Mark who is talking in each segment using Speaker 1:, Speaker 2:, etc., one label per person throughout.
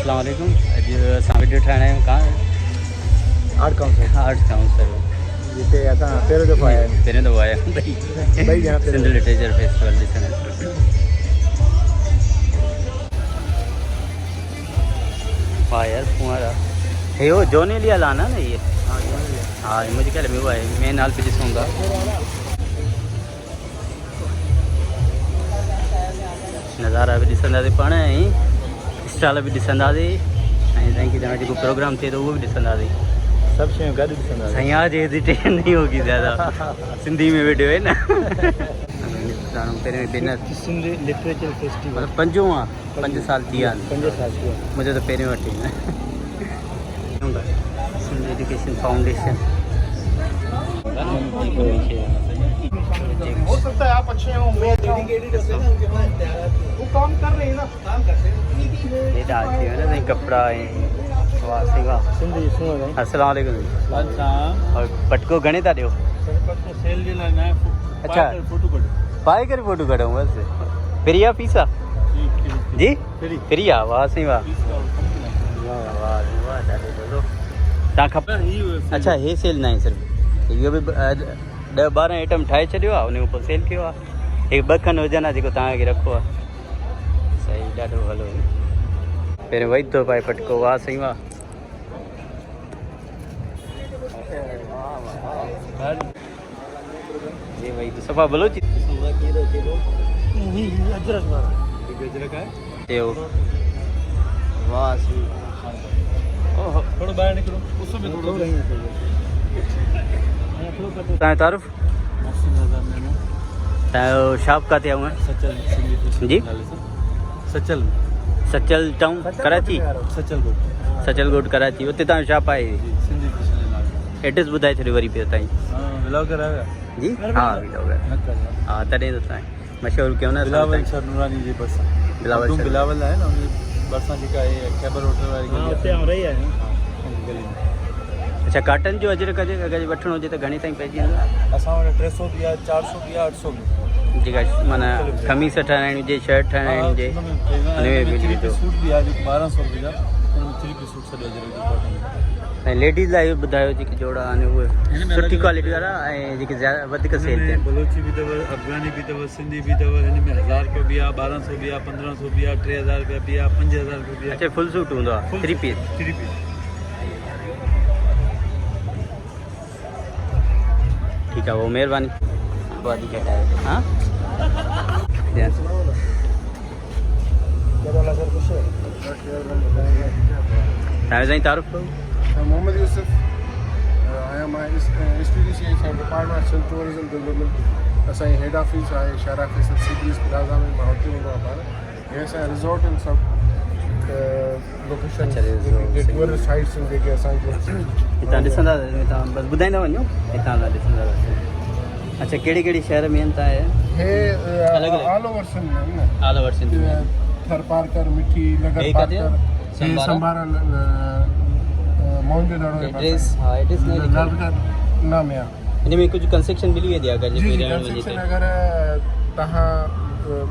Speaker 1: अस्सलाम वालेकुम। अॼु असां वीडियो ठाहिण आहियूं कहाँ
Speaker 2: आर्ट काउंसिल
Speaker 1: आर्ट्स काउंसिल
Speaker 2: जिते असां पहिरियों दफ़ो आया आहियूं।
Speaker 1: पहिरियों दफ़ो आया आहियूं
Speaker 2: ॿई ॼणा
Speaker 1: सिंध लिटरेचर फेस्टिवल ॾिसण। वाह यार फुआरा हे वो जोनेलिया लाना ना ये। हाँ मुझे ख्याल में वो है मेन हाल पे ॾिसूंगा। नज़ारा बि ॾिसंदासीं पाण ऐं स्टॉल बि ॾिसंदासीं ऐं साईं की जेको प्रोग्राम थिए थो उहो बि ॾिसंदासीं।
Speaker 2: सब शयूं गॾु ॾिसंदासीं।
Speaker 1: साईं आज हेजिटेशन नहीं होगी ज़्यादा सिंधी में वीडियो है ना। पहिरें बिजनेस
Speaker 2: सिंधी लिटरेचर फेस्टिवल
Speaker 1: मतलब पंजो आहे 5 साल थी विया आहिनि
Speaker 2: 5 साल थी विया।
Speaker 1: मुझे तो पहिरें वठी सिंध एजुकेशन फाउंडेशन।
Speaker 2: हो सकता है आप अच्छे हो, मैं वो काम कर रहे हैं ना, काम करते हैं।
Speaker 1: ये डाल थी ना साईं कपड़ा ऐं वाह साईं वाह।
Speaker 2: सिंधी सुनो भाई।
Speaker 1: अस्सलाम वालेकुम।
Speaker 2: अच्छा
Speaker 1: और पटको घणे था ॾियो?
Speaker 2: तो सेल जे लाइ ना
Speaker 1: अच्छा
Speaker 2: फोटो कढो
Speaker 1: पाए करे फोटो कढूं बस फ्री आहे फीस आहे जी फ्री आहे वाह साईं वाह वाह वाह वाह ॾाढो ॾाढो तव्हां खपे। अच्छा हे सेल न आहे सिर्फ़ु इहो बि 10-12 आइटम ठाहे छॾियो आहे उन पोइ सेल कयो आहे। हिकु 2 खनि हुजनि जेको तव्हांखे रखो आहे सही ॾाढो हलो पहिरियों वही थो पाए पटको वाह साईं वाह। ये वही तो सफ़ा बलोची
Speaker 2: अजरक वाला अजरक है
Speaker 1: ये वाह सी ओहो
Speaker 2: थोड़ा बाहर निकलो उसमें थोड़ा
Speaker 1: तव्हां तारुफ तव्हांजो शॉप किथे आहे
Speaker 2: सचल
Speaker 1: जी
Speaker 2: सचल
Speaker 1: सचल टाउन कराची सचल गोट कराची उते तव्हांजो शॉप आहे
Speaker 2: सिंधी
Speaker 1: एड्रेस ॿुधाए छॾियो वरी पियो ताईं
Speaker 2: ब्लॉगर है
Speaker 1: जी हाँ व्लॉगर हाँ तॾहिं त तव्हां मशहूरु कयो न
Speaker 2: बिलावल सर नूरानी जी बस बिलावल है ना बसा जेका है कैबर होटल वाली गली उते हम रही है गली में।
Speaker 1: अच्छा काटन जो अजरक अगरि वठिणो हुजे त घणे ताईं पइजी वेंदो?
Speaker 2: असां वटि 300 बि आहे 400 बि आहे 800 बि
Speaker 1: जेका माना खमीस ठाहिणी हुजे शर्ट ठाहिणी हुजे हुन में
Speaker 2: थ्री पीस सूट बि आहे जेको 1200 रुपए जा थ्री पीस सूट सॼो अजरक जो कॉटन
Speaker 1: ऐं लेडीज़ लाइ इहो ॿुधायो जेके जोड़ा आहिनि उहे सुठी क्वालिटी वारा ऐं जेके वधीक सेल थियनि।
Speaker 2: बलोची भी अथव अफगानी भी अथव सिंधी भी अथव हिन में 1000 रुपये भी आहे 1200 भी आहे 1500 भी आहे 3000 रुपया भी आहे 5000 रुपये भी आहे।
Speaker 1: अच्छा फुल सूट हूंदो आहे 3 पीस ठीकु आहे वो महिरबानी हाँ तव्हांजो Sai तारुफ़
Speaker 3: Mohammad Yusuf, I am institution department of tourism development. असां हेड ऑफिस आहे शहर ऑफिस सिटीज़ प्लाज़ा में मां हुते हूंदो आहे पाण। हे असां रिज़ॉर्ट आहिनि सभु लोकेशन टूरिस्ट साइट्स आहिनि जेके असांखे
Speaker 1: हितां ॾिसंदा तव्हां बसि ॿुधाईंदा वञो हितां खां ॾिसंदा। अच्छा कहिड़े कहिड़े शहर में आहिनि तव्हां
Speaker 3: हे ऑल ओवर सिंध में न
Speaker 1: ऑल ओवर सिंध में
Speaker 3: थर पार्कर मिठी नगर पार्कर संभारा मोहन जो दड़ो
Speaker 1: एड्रेस हाँ एड्रेस नहीं
Speaker 3: नाम है
Speaker 1: हिन में कुझु कंसेक्शन मिली वेंदी आहे अगरि जेको रहण वञे
Speaker 3: कंसेक्शन अगरि तव्हां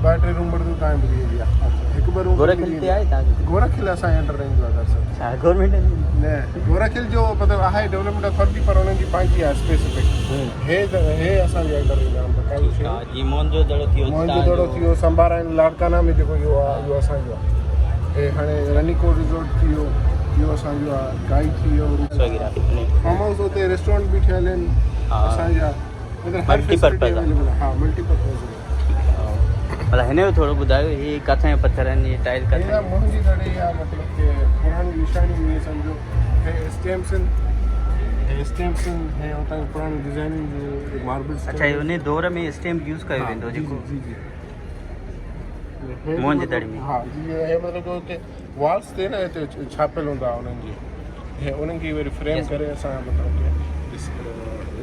Speaker 3: 2-3 रूम वठो तव्हां मिली वेंदी आहे हिकु ॿ रूम
Speaker 1: गोरखिल ते आहे तव्हांखे
Speaker 3: गोरखिल असांजे अंडर रेंज आहे सर
Speaker 1: छा गवर्नमेंट
Speaker 3: न गोरखिल जो मतिलबु आहे डेवलपमेंट अथॉरिटी पर हुननि जी पंहिंजी आहे स्पेसिफिक हे असांजे अंडर रेंज आहे
Speaker 1: जी मोहन जो दड़ो थियो
Speaker 3: मोहन जो दड़ो थियो संभारा आहिनि लाड़काना में जेको इहो आहे इहो असांजो आहे हे हाणे रनीकोट रिज़ॉर्ट थियो इहो असांजो आहे गाइड थी वियो फार्म हाउस हुते रेस्टोरेंट बि ठहियल आहिनि असांजा
Speaker 1: मल्टीपर्पज़
Speaker 3: हा मल्टीपर्पज़
Speaker 1: भला हिन जो थोरो ॿुधायो ही किथां जा पथर आहिनि इहे टाइल किथां
Speaker 3: मोहन जी दड़े या मतिलबु की पुराणी निशानी में सम्झो हे स्टैम्प्स आहिनि हे हुतां पुराणी डिज़ाइनिंग जो मार्बल्स।
Speaker 1: अच्छा हुन दौर में स्टैम्प यूज़ कयो वेंदो जेको मोहन जी दड़े में
Speaker 3: हा जीअं हे मतिलबु हुते वॉल्स ते न हिते छापियल हूंदा हुननि जी हे उन्हनि खे वरी फ्रेम करे असां मतिलबु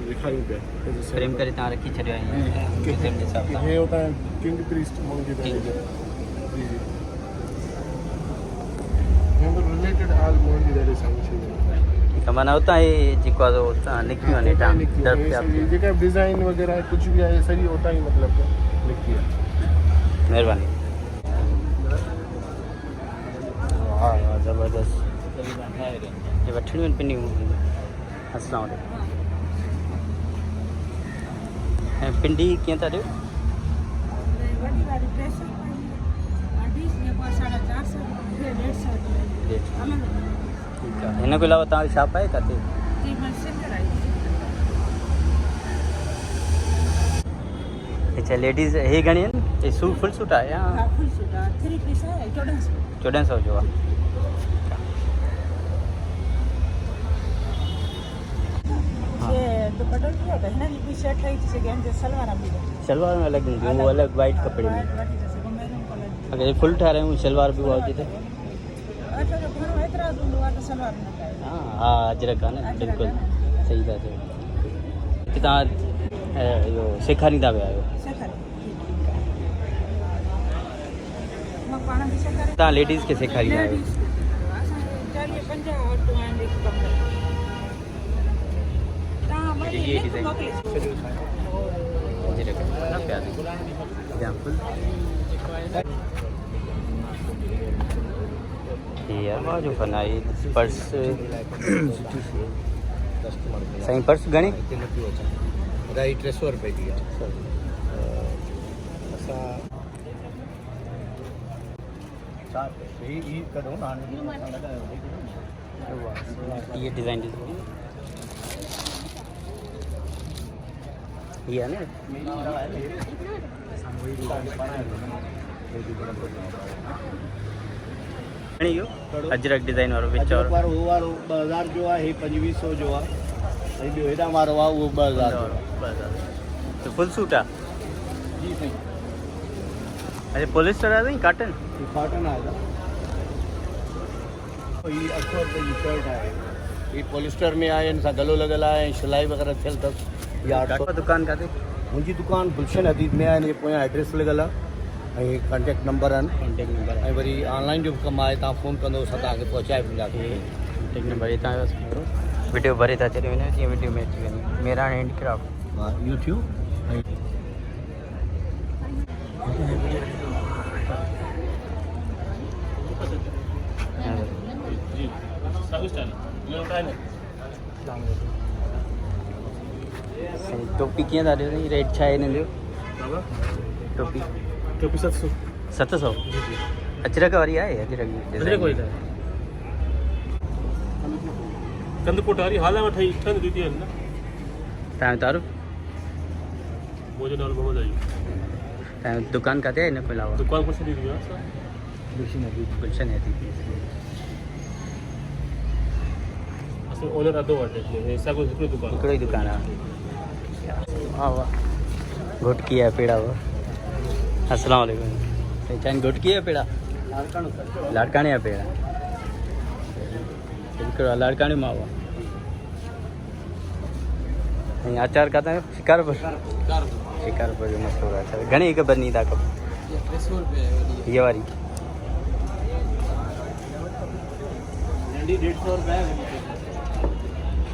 Speaker 3: ॾेखारियूं पिया
Speaker 1: फ्रेम करे तव्हां रखी छॾियो आहे
Speaker 3: हे हुतां किंग प्रीस्ट मोहन जी दड़े जो जी जी हे रिलेटेड आल मोहन जी दड़े सां
Speaker 1: ठीकु आहे माना हुतां हे जेको आहे हुतां निकितियूं आहिनि हेठां
Speaker 3: जेका डिज़ाइन वग़ैरह कुझु बि आहे सॼी हुतां ई मतिलबु निकिती आहे।
Speaker 1: महिरबानी
Speaker 3: हा
Speaker 1: ज़बरदस्त ये वठणी आहिनि पिनियूं अस्सलाम वालेकुम ऐं पिंडी कीअं था ॾियो ठीकु आहे हिन खां अलावा तव्हांजी शॉप आहे किथे अच्छा लेडीज़ हे घणी आहिनि हे सूट फुल सूट आहे या 1400 जो आहे शलवार में अलग हूंदी वो अलग वाइट कपिड़े में अगर फुल ठारायूं शलवार बि उहा हुजे त हा अजरक आहे न बिल्कुलु सही था चयो तव्हां इहो सेखारींदा विया आहियो तव्हां लेडीज़ खे सेखारींदा आहियो ये डिज़ाइन यार जो बनाई पर्स सही पर्स घणे
Speaker 3: 250 रुपए जी
Speaker 1: ये डिज़ाइन ये है ना अजरक डिज़ाइन वारो विच वारो
Speaker 2: वो वारो 2000 जो आहे 2500 जो आहे ऐं ॿियो हेॾां वारो आहे उहो 2000 जो
Speaker 1: तो फुल सूट आहे
Speaker 2: जी साईं
Speaker 1: अच्छा पॉलिस्टर आहे साईं कॉटन
Speaker 2: ये कॉटन आहे ये 800 रुपए जी शर्ट आहे ये पॉलिस्टर में आहे हिन सां गलो लॻल आहे ऐं सिलाई वग़ैरह थियल अथसि या 800
Speaker 1: दुकान काथे
Speaker 2: मुंहिंजी दुकान गुलशन हदीद में आहे हिन जे पोयां एड्रेस लॻल आहे ऐं कॉन्टेक्ट नंबर आहिनि
Speaker 1: कॉन्टेक्ट नंबर
Speaker 2: ऐं वरी ऑनलाइन जो बि कमु आहे तव्हां फ़ोन कंदो असां तव्हांखे पहुचाए ॾींदासीं
Speaker 1: कॉन्टेक्ट नंबर ये तव्हां वीडियो भरे था छॾियो हिन जीअं वीडियो में अची वञे मेरा हैंडक्राफ्ट
Speaker 2: हा यूट्यूब ऐं
Speaker 1: टोपी कीअं था ॾियो साईं रेट छा आहे हिन जो टोपी 700 अजरक वारी आहे अजरक
Speaker 4: कंद कोठारी हाल में ठही कंद दीदी है ना
Speaker 1: तव्हांजो तारुफ़
Speaker 4: मुझे नाम मोहम्मद अयूब
Speaker 1: तव्हांजो दुकान किथे आहे हिन खां अलावा
Speaker 4: दुकान पर से दीदी है
Speaker 1: गुलशन है
Speaker 4: असली ओनर अदो वाटे है ऐसा कोई हिकड़ी दुकान
Speaker 1: हिकिड़ो ई दुकान आहे वाह वाह घुटकी आहे पेड़ा वाह अस्सलाम वालेकुम पहचान घुटकी आहे पेड़ा लाड़काणी आहे पेड़ा हिकिड़ो लाड़काणी मावा ऐं अचार किथां जो शिकारपुर शिकारपुर जो मशहूरु आहे घणी हिकु बनी था कप हीअ वारी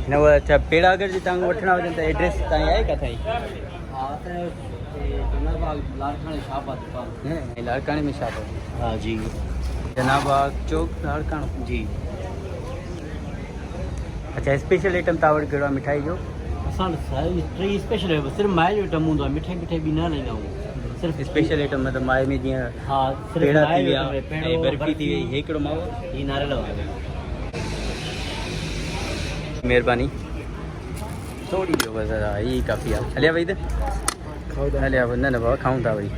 Speaker 1: हिन उहा अच्छा पेड़ा अगरि जे तव्हांखे वठणा हुजनि त एड्रेस तव्हांजी आहे किथां जी लाड़काणी में छाप आहे
Speaker 2: हा जी
Speaker 1: जनाबाग चौक लाड़काणो
Speaker 2: जी
Speaker 1: अच्छा स्पेशल आइटम तव्हां वटि कहिड़ो आहे मिठाई जो
Speaker 2: असां टे स्पेशल आहे सिर्फ़ु माए जो आइटम हूंदो आहे मिठाई बि न लाईंदा आहियूं
Speaker 1: सिर्फ़ु स्पेशल आइटम मतिलबु माए में जीअं
Speaker 2: हा
Speaker 1: पेड़ा थी विया ऐं बर्फी थी वई हे हिकिड़ो मावो
Speaker 2: ही नारियल वारो
Speaker 1: महिरबानी थोड़ी ॾियो बसि हा हीअ काफ़ी आहे हलिया वई त हलिया न न बाबा खाऊं था वरी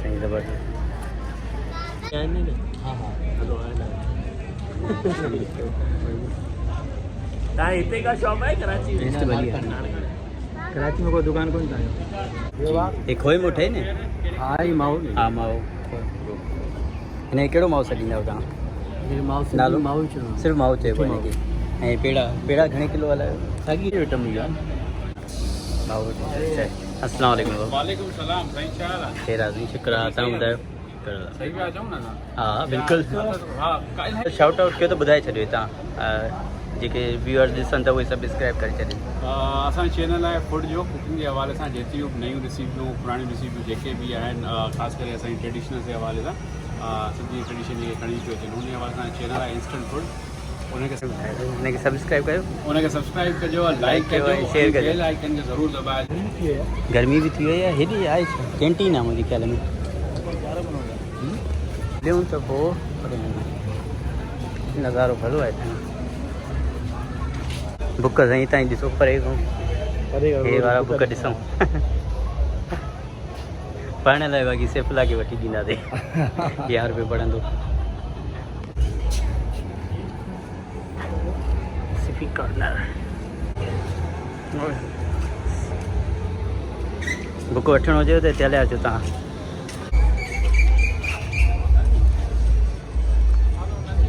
Speaker 1: सही ज़बरदस्त
Speaker 2: हा हा
Speaker 4: तव्हां हिते का शॉप आहे कराची में
Speaker 1: टेस्ट बढ़िया कराची में कोई दुकान कोन था हे खोए में ठहे न
Speaker 2: हा ही माओ
Speaker 1: हा माओ हिन कहिड़ो माओ छॾींदव तव्हां नालो
Speaker 2: माओ चयो
Speaker 1: सिर्फ़ु माओ चइबो आहे हिनखे ऐं पेड़ा पेड़ा घणे किलो हलायो
Speaker 2: साॻी आइटम हुई आहे
Speaker 1: माओ अस्सलाम वालेकुम
Speaker 4: वालेकुम सलाम साईं छा हाल आहे
Speaker 1: खैर आहे शुक्र आहे तव्हां ॿुधायो
Speaker 4: सही पिया चऊं न
Speaker 1: हा बिल्कुलु
Speaker 4: हा काई
Speaker 1: शाउट आउट कयो त ॿुधाए छॾियो तव्हां जेके व्यूअर्स ॾिसनि था उहे सब्सक्राइब करे छॾनि।
Speaker 2: असांजो चैनल आहे फूड जो, कुकिंग जे हवाले सां जेतिरियूं बि नयूं रेसिपियूं पुराणियूं रेसिपियूं जेके बि आहिनि, ख़ासि करे असांजी ट्रेडिशनल जे हवाले सां सिंधी ट्रेडिशन जेके खणी पियो अचनि उन हवाले सां चैनल आहे इंस्टेंट फूड, उनखे
Speaker 1: सब्सक्राइब कयो,
Speaker 2: उनखे सब्सक्राइब कजो, लाइक कजो,
Speaker 1: शेयर कजो,
Speaker 2: बेल आइकन खे ज़रूरु दॿाइजो।
Speaker 1: गर्मी भी थी वही है, हेॾी आहे कैंटीन आहे मुंहिंजे ख्याल में। ॾियूं त पोइ नज़ारो भलो आहे। बुक साईं ताईं ॾिसो परे खां हे वारा बुक ॾिसूं पढ़ण लाइ बाक़ी सेफला खे वठी ॾींदासीं 11 रुपए पढ़ंदो। सिफी कॉर्नर बुक वठणो हुजे त हिते हलिया अचो तव्हां।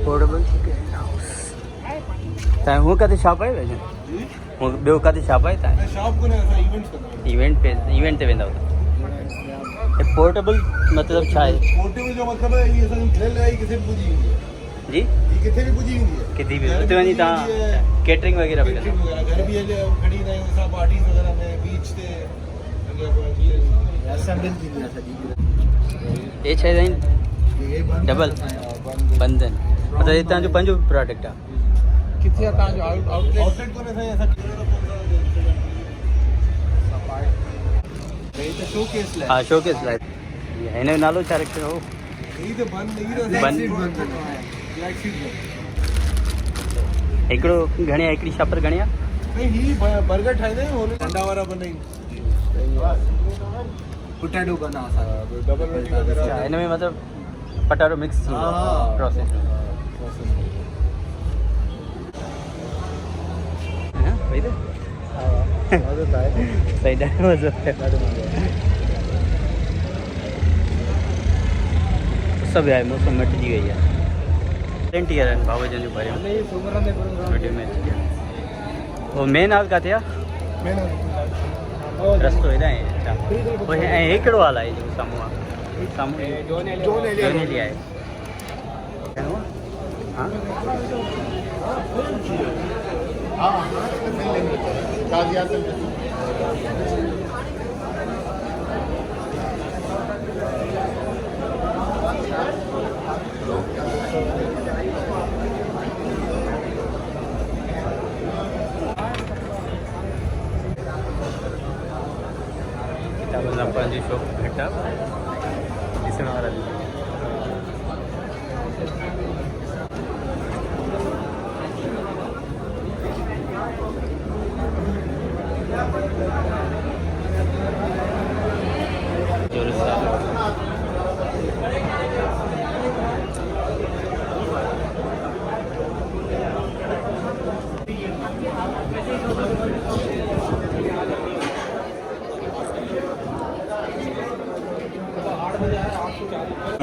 Speaker 1: पोर्टेबल तव्हां हूअं किथे छाप आहे वैसे ॿियो किथे छाप आहे तव्हां? इवेंट ते वेंदा पोर्टेबल मतलब छा आहे?
Speaker 3: पोर्टेबल जो मतलब है ये असां ग्रिल आहे किथे बि पुॼी वेंदी आहे
Speaker 1: जी,
Speaker 3: ये किथे बि पुॼी वेंदी आहे,
Speaker 1: किथे बि उते वञी तव्हां कैटरिंग वग़ैरह बि कंदा?
Speaker 3: घर बि खणी ईंदा आहियूं असां पार्टीज़ वग़ैरह में, बीच ते असेंबल थींदी आहे सॼी।
Speaker 1: ये छा आहे डबल बंधन मतलब ये तव्हांजो पंहिंजो प्रोडक्ट आहे?
Speaker 3: किथे आहे तव्हांजो आउटलेट कोन्हे साईं? असां शोकेस लाइ,
Speaker 1: हाँ शोकेस लाइ। हिन जो नालो छा रखियो हो? हिकिड़ो घणे आहे? हिकिड़ी छापर घणे आहे?
Speaker 3: ही बर्गर ठाहींदा आहियूं, हुन अंडा वारा बनाईंदा पोटैटो बना डबल रोटी वग़ैरह।
Speaker 1: हिन में मतलब पटाटो मिक्स प्रोसेस वही तो सही ॾाढो मज़ो सभु आहे। मौसम मटिजी वई आहे। 20 ईयर आहिनि बाबा जन जो भरियो वो मेन हाल किथे आहे? रस्तो हेॾा आहे। ऐं हे कहिड़ो हाल आहे जेको साम्हूं आहे? साम्हूं जोनेली आहे। पंहिंजी शॉप घटि आहे ॾिसण वारा बि।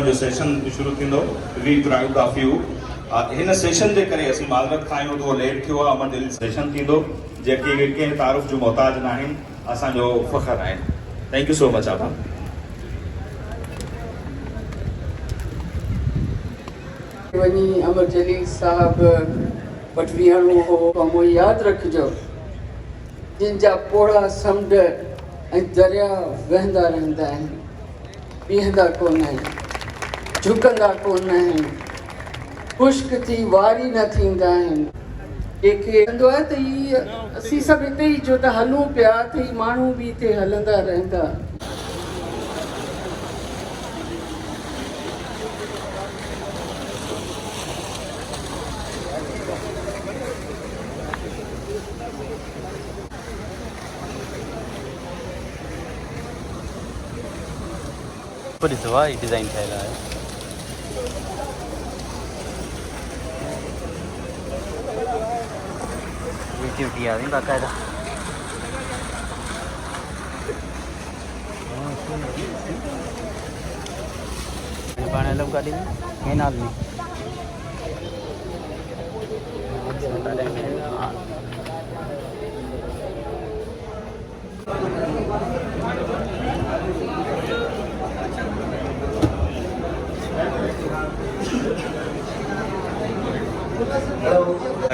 Speaker 5: जो सेशन शुरू थींदो वी प्राउड ऑफ यू। हिन सेशन जे करे असीं माज़रत खां आहियूं थोरो लेट थियो आहे। अमर दिल सेशन थींदो जेके कंहिं तारुफ़ जो मोहताज न आहिनि, असांजो फ़ख्रु आहे। थैंक यू सो मच आबा।
Speaker 6: वञी अमर जलील साहब वटि विहणो हो, ऐं यादि रखिजो जिन जा पोड़ा समुंड ऐं दरिया वहंदा रहंदा आहिनि, बीहंदा कोन आहिनि, झुकंदा कोन आहिनि, ख़ुश्क थी वारी न थींदा आहिनि। कंहिंखे हूंदो आहे त हीअ असीं सभु हिते ई जो त हलूं पिया त ही माण्हू बि हिते हलंदा रहंदा।
Speaker 1: पर दवा डिज़ाइन ठहियल आहे। वीटी आ रही बाकायदा। पाण हलूं गाॾी में मेन हॉल में।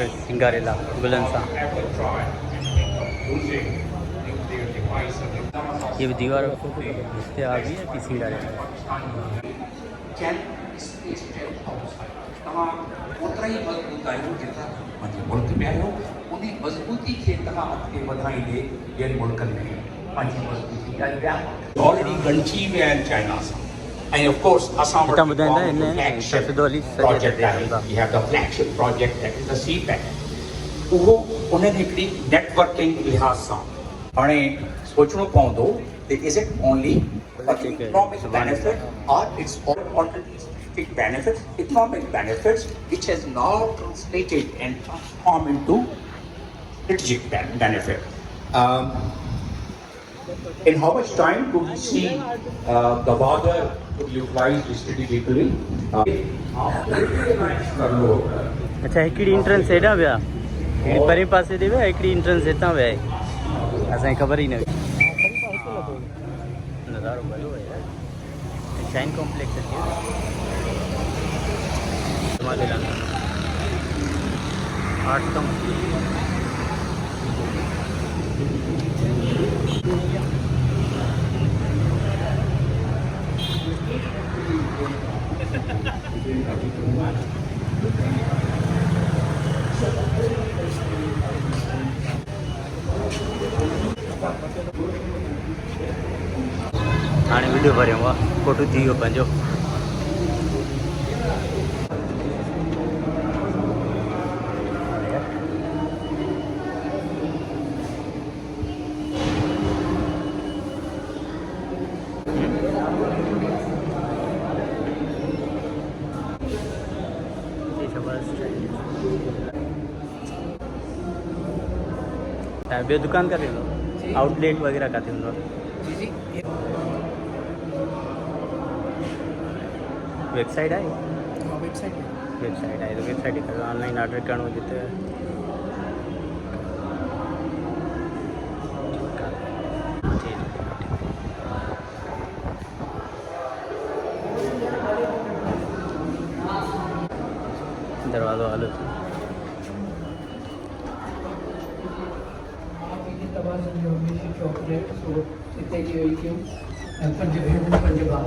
Speaker 1: प्रॉपर सिंगारेला गुलन सां। ये भी दीवार इस पे आ गई है कि सिंगारेला
Speaker 7: तव्हां ओतिरा ई मज़बूत आहियो जेतिरा पंहिंजे मुल्क में आहियो। उन मज़बूती खे तव्हां अॻिते वधाईंदे ॿियनि मुल्कनि में पंहिंजी मज़बूती ॾाढी विया ऑलरेडी गणिजी विया आहिनि चाइना सां। ऐं ऑफ कोर्स असां
Speaker 1: हितां ॿुधाईंदा आहिनि सफ़ेदो अली सॼे
Speaker 7: प्रोजेक्ट
Speaker 1: ते
Speaker 7: आहे, we have the flagship project that is the CPEC. उहो उन्हनि हिकिड़ी नेटवर्किंग लिहाज़ सां हाणे सोचणो पवंदो त is it only economic benefit or it's economic benefits which has now translated and transformed into strategic benefit. In how much time do we see the border to be utilized strategically?
Speaker 1: अच्छा हिकिड़ी entrance हेॾां विया, हिकिड़ी परे पासे ते विया, हिकिड़ी entrance हितां विया आहे, असांखे ख़बर ई न हुई। नज़ारो भलो आहे यार, शाइन कॉम्प्लेक्स है आर्ट कम हाणे वीडियो भरियूं आहे, फोटो थी वियो पंहिंजो। ॿियो दुकान किथे हूंदो, आउटलेट वग़ैरह किथे हूंदो? वेबसाइट आहे, वेबसाइट आहे तो वेबसाइट ही ऑनलाइन ऑर्डर करणो हुजे त दरवाज़ो हलो थी।
Speaker 6: चॉकलेट हिते जी वई कयूं ऐं 5 भेनरूं 5 भाउ।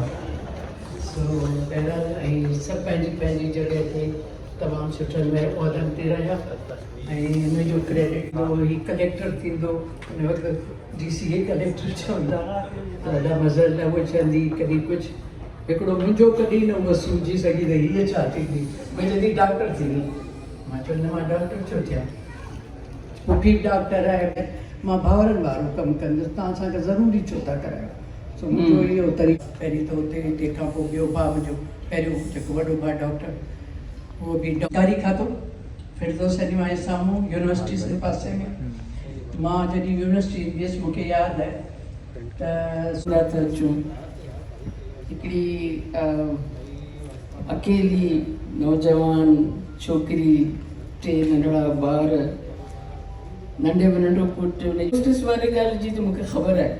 Speaker 6: सो पहिरां ऐं सभु पंहिंजी पंहिंजी जॻह ते तमामु सुठनि में उहिदनि ते रहिया ऐं हिनजो क्रेडिट ही कलेक्टर थींदो, हुन वक़्तु DC कलेक्टर चवंदा ॾाढा मज़ा न उहे चवंदी कॾहिं कुझु। हिकिड़ो मुंहिंजो कॾहिं न उहो सम्झी सघी त हीअ छा थींदी, मुंहिंजी चवंदी डॉक्टर थींदी। मां चवंदमि मां डॉक्टर छो थियां, मूंखे डॉक्टर आहे, मां भाउरनि वारो कमु कंदुसि, तव्हां असांखे ज़रूरी छो था करायो। सो मुंहिंजो इहो तरीक़ो। पहिरीं त हुते, तंहिंखां पोइ ॿियो भाउ मुंहिंजो, पहिरियों जेको वॾो भाउ डॉक्टर, उहो बि डॉक्टरी खातो फिरदौस अॼु साम्हूं यूनिवर्सिटी जे पासे में। मां जॾहिं यूनिवर्सिटी वियसि मूंखे यादि आहे त सूरत अचूं, हिकिड़ी अकेली नौजवान छोकिरी, 3 नंढड़ा ॿार, नंढे में नंढो पुटु। होस्टेस वारी ॻाल्हि जी त मूंखे ख़बर आहे,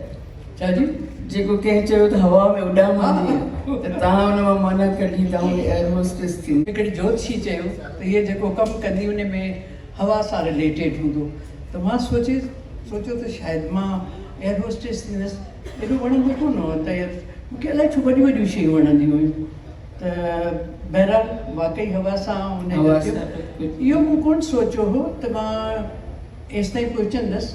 Speaker 6: छाजी जेको कंहिं चयो त हवा में उॾाम हूंदी आहे त तव्हां हुन मां माना कढी तव्हां एयर होस्टेस थी। हिकिड़ी जोशी चयो त इहे जेको कमु कंदी उन में हवा सां रिलेटेड हूंदो, त मां सोचियो त शायदि मां एयर होस्टेस थींदसि। एॾो वणंदो कोन हो त मूंखे अलाए छो वॾियूं वॾियूं शयूं वणंदियूं हुयूं। त बहरहाल वाक़ई हवा सां हुन इहो मूं कोन सोचियो हो त मां एसि ताईं पहुचंदसि,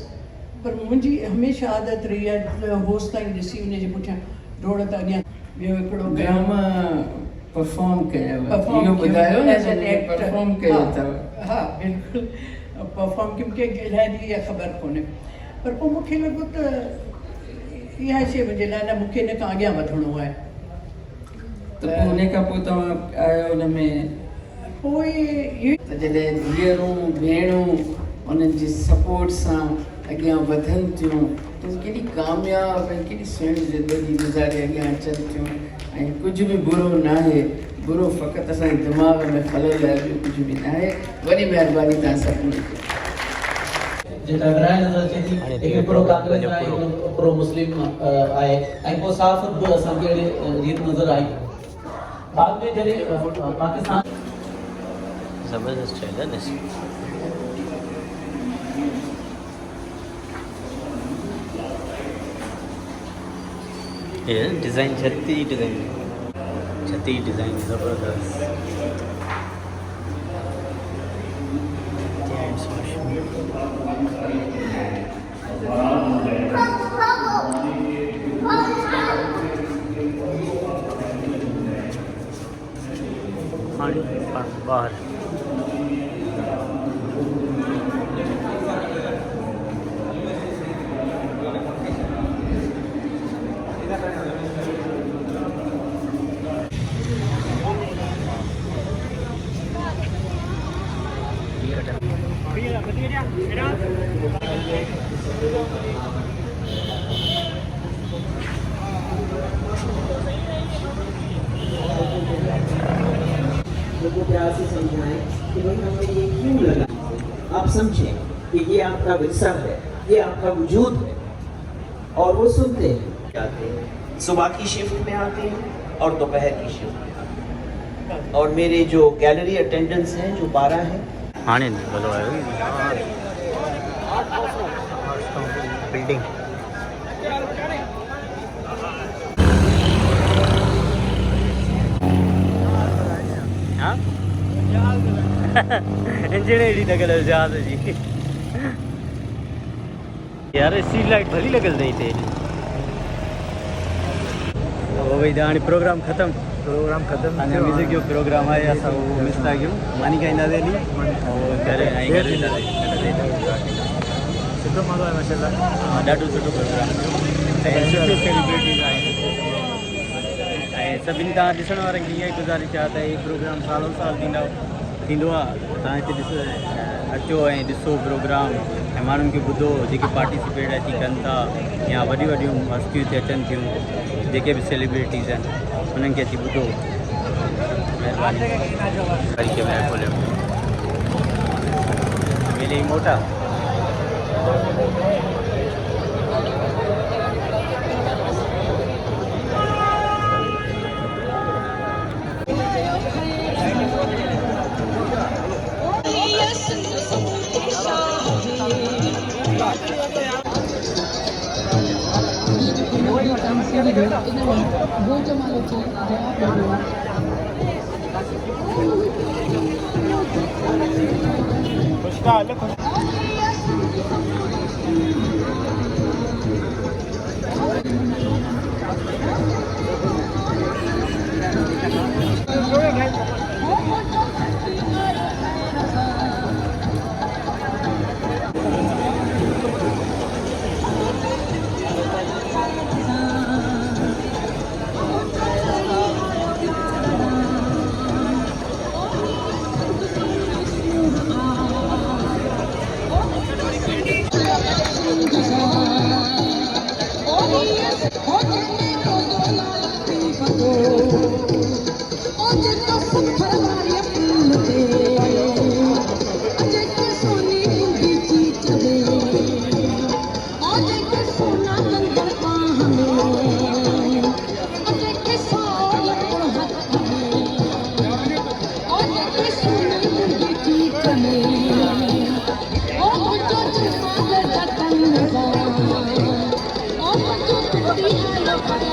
Speaker 6: पर मुंहिंजी हमेशह आदत रही आहे होसि ताईं ॾिसी उनजे पुठियां डोड़ त अॻियां। ॿियो हिकिड़ो ड्रामा परफॉर्म कयो, इहो ॿुधायो न परफॉर्म कयो अथव? हा बिल्कुलु परफॉर्म कयो, मूंखे इलाही इहा ख़बर कोन्हे, पर पोइ मूंखे लॻो त इहा शइ मुंहिंजे लाइ न, मूंखे इन खां अॻियां वधिणो आहे। त उन खां पोइ तव्हां आयो हुन में, पोइ इहो त जॾहिं धीअरूं भेणूं उन्हनि जी सपोर्ट सां अॻियां वधनि थियूं त केॾी कामयाबु ऐं केॾी सुहिणी ज़िंदगी गुज़ारे अॻियां अचनि थियूं। ऐं कुझु बि बुरो न आहे, बुरो फ़क़ति असांजे दिमाग़ में खलल आहे, ॿियो कुझु बि न आहे। वॾी महिरबानी तव्हां सभिनी खे।
Speaker 8: जेका ग्राह नज़र अचे थी, हिकिड़ो कांग्रेस आहे, हिकिड़ो मुस्लिम आहे, ऐं पोइ साफ़ बि असांखे अहिड़ी रीत नज़र आई। बाद में जॾहिं पाकिस्तान
Speaker 1: ज़बरदस्त ठहियल आहे। ये डिज़ाइन छत्ती डिज़ाइन ज़बरदस्त। बाहर
Speaker 8: लोगों प्यार से समझाएं कि भाई हमें ये क्यों लगा। आप समझें कि ये आपका विरसा है, ये आपका वजूद है, और वो सुनते हैं, आते हैं, सुबह की शिफ्ट में आते हैं और दोपहर की शिफ्ट में आते हैं। और मेरे जो गैलरी अटेंडेंट्स हैं जो 12 हैं,
Speaker 1: हाँ नहीं बोलो बिल्डिंग हाँ इंजन एडी लगल जहाज जी यार स्ट्रीट लाइट भली लगल नहीं थे। वो भाई दाणी प्रोग्राम ख़त्म अने म्यूजिक जो प्रोग्राम आहे असां उहो मिस था कयूं। मानी गाईंदा वेली और करे ऐं करे सुठो मज़ो आहे माशाल्लाह। हाँ ॾाढो सुठो प्रोग्राम ऐं सुठो सेलिब्रिटीज़ आहिनि ऐं सभिनी तव्हां ॾिसण वारनि खे इहा ई गुज़ारिश आहे त हीउ प्रोग्राम सालो साल थींदो आहे। तव्हां हिते अचो ऐं ॾिसो प्रोग्राम ऐं माण्हुनि खे ॿुधो जेके पार्टिसिपेट अची कनि था या वॾियूं वॾियूं हस्तियूं हिते अचनि थियूं जेके बि सेलिब्रिटीज़ आहिनि उन्हनि खे अची ॿुधो। महिरबानी कैमरा खोलियो मेले ई मोटा
Speaker 9: Oh,